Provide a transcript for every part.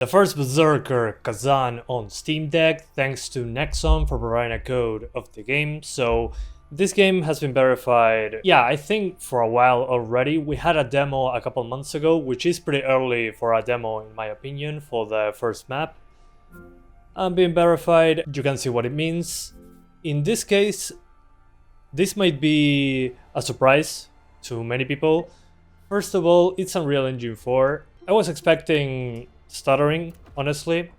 The first Berserker Khazan on Steam Deck, thanks to NEXON for providing a code of the game. So this game has been verified, yeah, I think for a while already. We had a demo a couple months ago, which is pretty early for a demo in my opinion, for the first map. And being verified, you can see what it means. In this case, this might be a surprise to many people. First of all, it's Unreal Engine 4. I was expecting stuttering, honestly,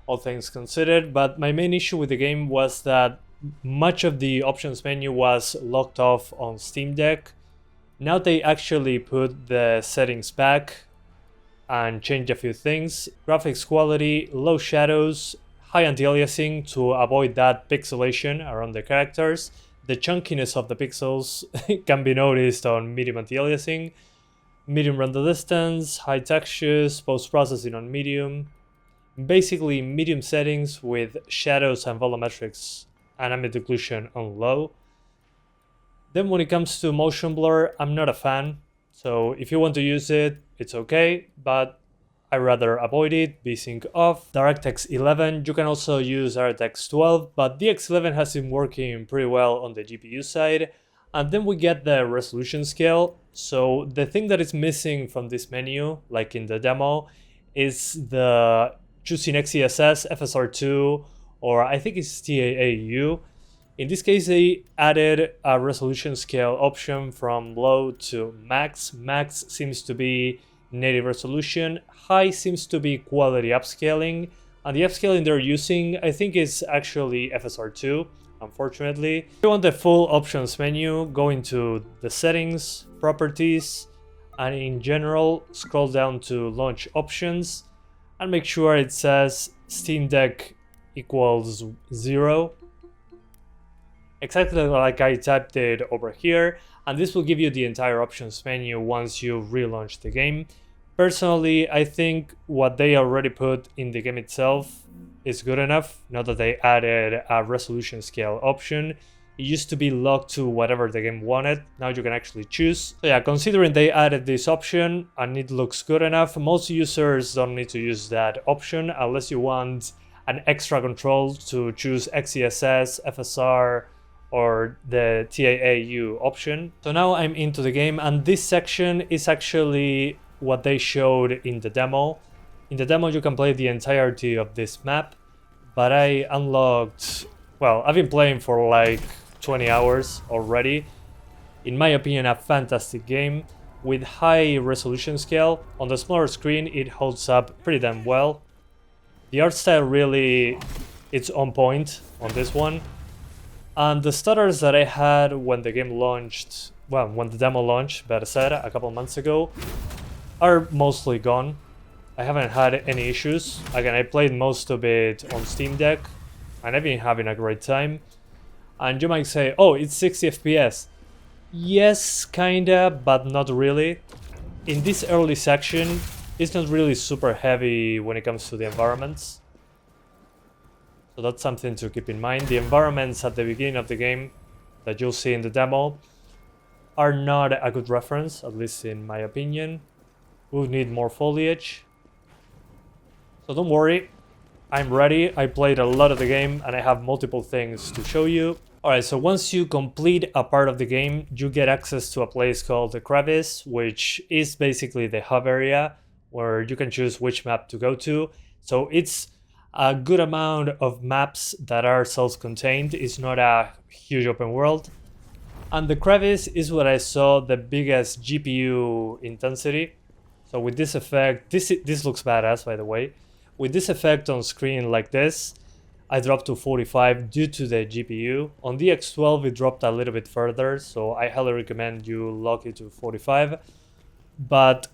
all things considered, but my main issue with the game was that much of the options menu was locked off on Steam Deck. Now they actually put the settings back and changed a few things. Graphics quality, low shadows, high anti-aliasing to avoid that pixelation around the characters. The chunkiness of the pixels can be noticed on medium anti-aliasing. Medium render distance, high textures, post-processing on medium. Basically medium settings with shadows and volumetrics and ambient occlusion on low. Then when it comes to motion blur, I'm not a fan. So if you want to use it, it's okay, but I rather avoid it, VSync off. DirectX 11, you can also use DirectX 12, but DX11 has been working pretty well on the GPU side. And then we get the resolution scale. So the thing that is missing from this menu, like in the demo, is the choosing XeSS, FSR2, or I think it's TAAU. In this case, they added a resolution scale option from low to max. Max seems to be native resolution. High seems to be quality upscaling. And the upscaling they're using, I think, is actually FSR2. Unfortunately, if you want the full options menu, go into the settings, properties, and in general, scroll down to launch options and make sure it says Steam Deck equals 0. Exactly like I typed it over here, and this will give you the entire options menu once you relaunch the game. Personally, I think what they already put in the game itself is good enough. Now that they added a resolution scale option. It used to be locked to whatever the game wanted. Now you can actually choose. So yeah, considering they added this option and it looks good enough, most users don't need to use that option unless you want an extra control to choose XeSS, FSR, or the TAAU option. So now I'm into the game, and this section is actually what they showed in the demo. In the demo, you can play the entirety of this map, but I unlocked, well, I've been playing for like 20 hours already. In my opinion, a fantastic game with high resolution scale. On the smaller screen, it holds up pretty damn well. The art style really, it's on point on this one. And the stutters that I had when the game launched, well, when the demo launched, better said, a couple months ago, are mostly gone. I haven't had any issues. Again, I played most of it on Steam Deck, and I've been having a great time. And you might say, oh, it's 60 FPS. Yes, kinda, but not really. In this early section, it's not really super heavy when it comes to the environments. So that's something to keep in mind. The environments at the beginning of the game that you'll see in the demo are not a good reference, at least in my opinion. We'll need more foliage. So don't worry, I'm ready. I played a lot of the game and I have multiple things to show you. Alright, so once you complete a part of the game, you get access to a place called the Crevice, which is basically the hub area where you can choose which map to go to. So it's a good amount of maps that are self-contained. It's not a huge open world. And the Crevice is what I saw the biggest GPU intensity. So with this effect, this looks badass, by the way. With this effect on screen like this, I dropped to 45 due to the GPU. On the X12 it dropped a little bit further, so I highly recommend you lock it to 45. But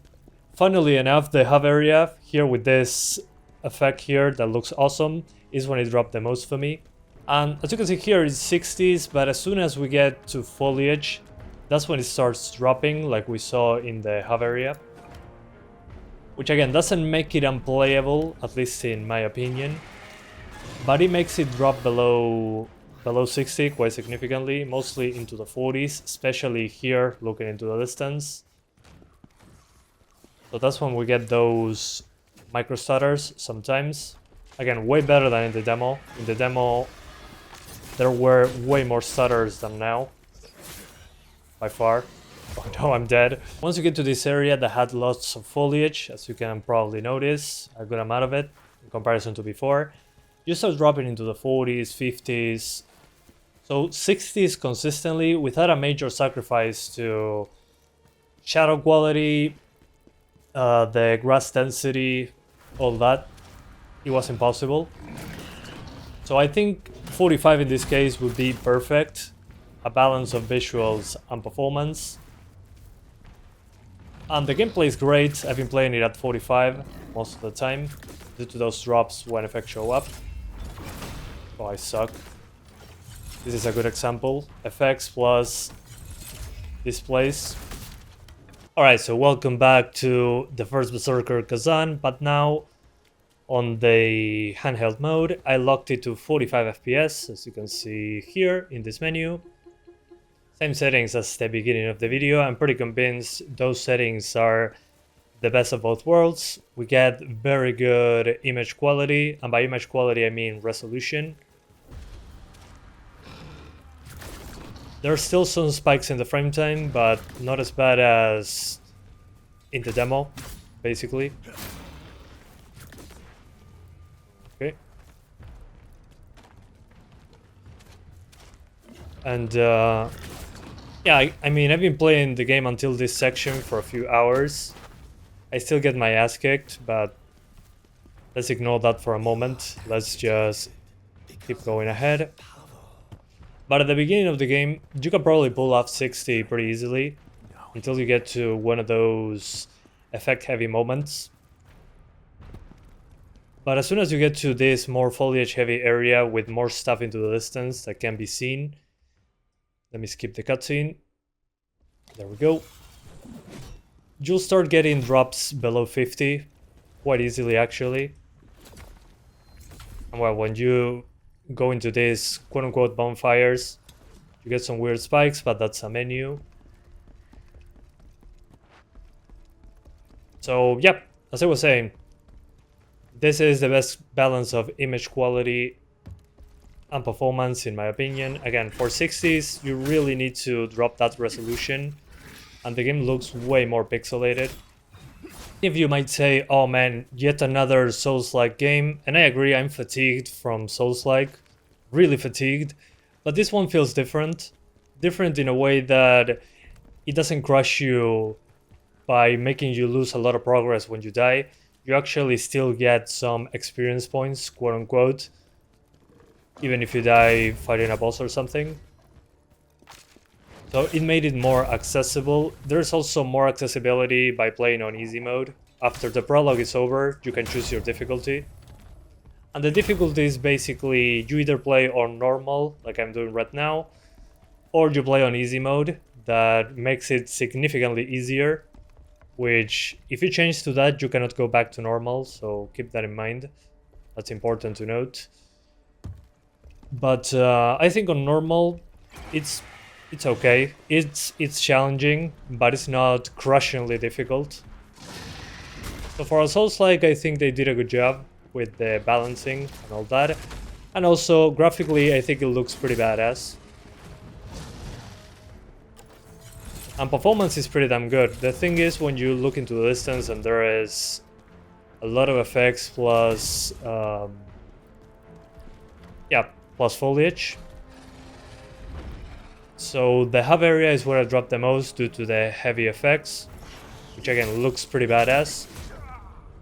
funnily enough, the hub area here with this effect here that looks awesome is when it dropped the most for me. And as you can see here, it's 60s, but as soon as we get to foliage, that's when it starts dropping, like we saw in the hub area. Which again doesn't make it unplayable, at least in my opinion, but it makes it drop below 60 quite significantly, mostly into the 40s, especially here looking into the distance. So that's when we get those micro stutters sometimes. Again, way better than in the demo. In the demo, there were way more stutters than now. By far. Oh no, I'm dead. Once you get to this area that had lots of foliage, as you can probably notice, a good amount of it in comparison to before, you start dropping into the 40s, 50s, so 60s consistently without a major sacrifice to shadow quality, the grass density, all that. It was impossible. So I think 45 in this case would be perfect. A balance of visuals and performance. And the gameplay is great. I've been playing it at 45 most of the time due to those drops when effects show up. Oh, I suck. This is a good example. Effects plus displays. Alright, so welcome back to the first Berserker Khazan, but now on the handheld mode, I locked it to 45 FPS, as you can see here in this menu. Same settings as the beginning of the video. I'm pretty convinced those settings are the best of both worlds. We get very good image quality, and by image quality I mean resolution. There are still some spikes in the frame time, but not as bad as in the demo, basically. Okay. And yeah, I mean, I've been playing the game until this section for a few hours. I still get my ass kicked, but let's ignore that for a moment. Let's just keep going ahead. But at the beginning of the game, you can probably pull off 60 pretty easily until you get to one of those effect-heavy moments. But as soon as you get to this more foliage-heavy area with more stuff into the distance that can be seen, let me skip the cutscene. There we go. You'll start getting drops below 50 quite easily, actually. And well, when you go into these quote-unquote bonfires, you get some weird spikes, but that's a menu. So yep, as I was saying, this is the best balance of image quality and performance in my opinion. Again, for 60s you really need to drop that resolution and the game looks way more pixelated. If you might say, oh man, yet another Souls-like game, and I agree, I'm fatigued from Souls-like, really fatigued, but this one feels different. Different in a way that it doesn't crush you by making you lose a lot of progress when you die. You actually still get some experience points, quote unquote, even if you die fighting a boss or something. So it made it more accessible. There's also more accessibility by playing on easy mode. After the prologue is over, you can choose your difficulty. And the difficulty is basically you either play on normal, like I'm doing right now, or you play on easy mode. That makes it significantly easier, which if you change to that, you cannot go back to normal, so keep that in mind. That's important to note. But I think on normal, it's okay. It's challenging, but it's not crushingly difficult. So for a Souls-like, I think they did a good job with the balancing and all that. And also, graphically, I think it looks pretty badass. And performance is pretty damn good. The thing is, when you look into the distance and there is a lot of effects plus plus foliage. So the hub area is where I dropped the most due to the heavy effects, which again looks pretty badass.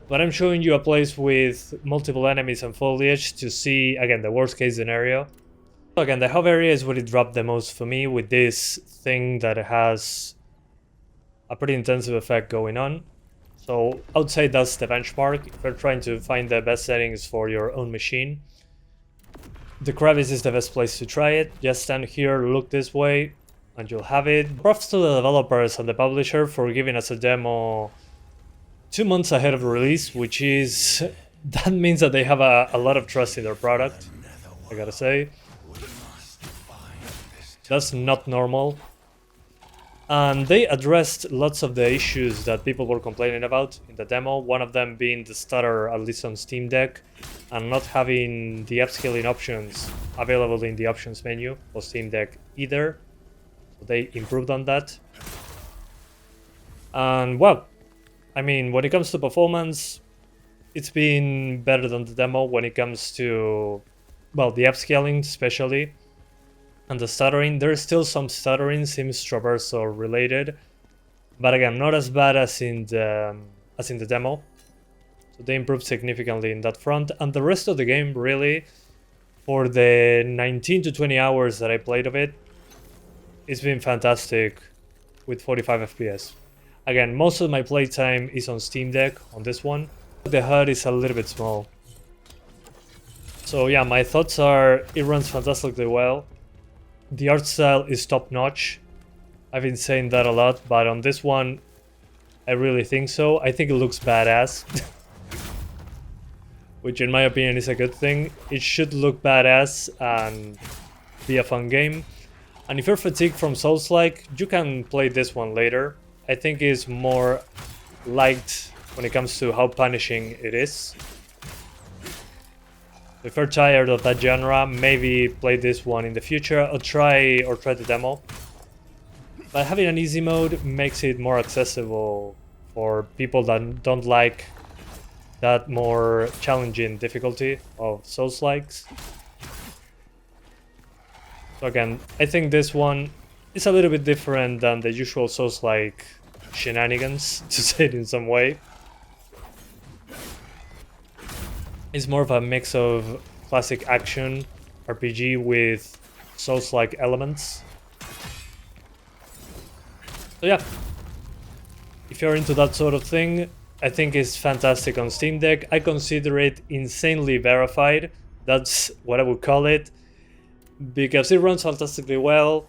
But I'm showing you a place with multiple enemies and foliage to see, again, the worst case scenario. So again, the hub area is where it dropped the most for me, with this thing that has a pretty intensive effect going on. So I would say that's the benchmark if you're trying to find the best settings for your own machine. The crevice is the best place to try it. Just stand here, look this way, and you'll have it. Props to the developers and the publisher for giving us a demo 2 months ahead of release, which is... that means that they have a lot of trust in their product, I gotta say. That's not normal. And they addressed lots of the issues that people were complaining about in the demo, one of them being the stutter, at least on Steam Deck, and not having the upscaling options available in the options menu for Steam Deck either. So they improved on that. And well, I mean, when it comes to performance, it's been better than the demo when it comes to, well, the upscaling especially. And the stuttering, there's still some stuttering, seems traversal related, but again, not as bad as in the demo. So they improved significantly in that front, and the rest of the game, really, for the 19 to 20 hours that I played of it, it's been fantastic with 45 FPS. Again, most of my playtime is on Steam Deck on this one. The HUD is a little bit small. So yeah, my thoughts are it runs fantastically well. The art style is top-notch. I've been saying that a lot, but on this one, I really think so. I think it looks badass. Which in my opinion is a good thing. It should look badass and be a fun game. And if you're fatigued from Souls-like, you can play this one later. I think it's more liked when it comes to how punishing it is. If you're tired of that genre, maybe play this one in the future or try the demo. But having an easy mode makes it more accessible for people that don't like that more challenging difficulty of Souls-likes. So again, I think this one is a little bit different than the usual Souls-like shenanigans, to say it in some way. It's more of a mix of classic action RPG with Souls-like elements. So yeah, if you're into that sort of thing, I think it's fantastic on Steam Deck. I consider it insanely verified. That's what I would call it, because it runs fantastically well,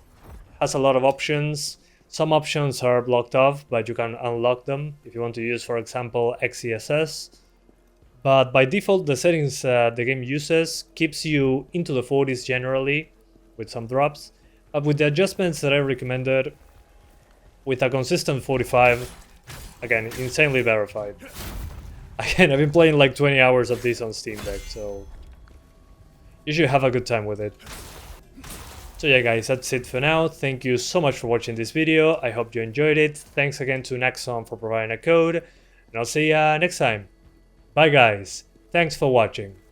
has a lot of options. Some options are blocked off, but you can unlock them if you want to use, for example, XeSS. But by default, the settings the game uses keeps you into the 40s generally, with some drops. But with the adjustments that I recommended, with a consistent 45, again, insanely verified. Again, I've been playing like 20 hours of this on Steam Deck, so you should have a good time with it. So yeah guys, that's it for now. Thank you so much for watching this video. I hope you enjoyed it. Thanks again to NEXON for providing a code, and I'll see ya next time. Bye guys, thanks for watching.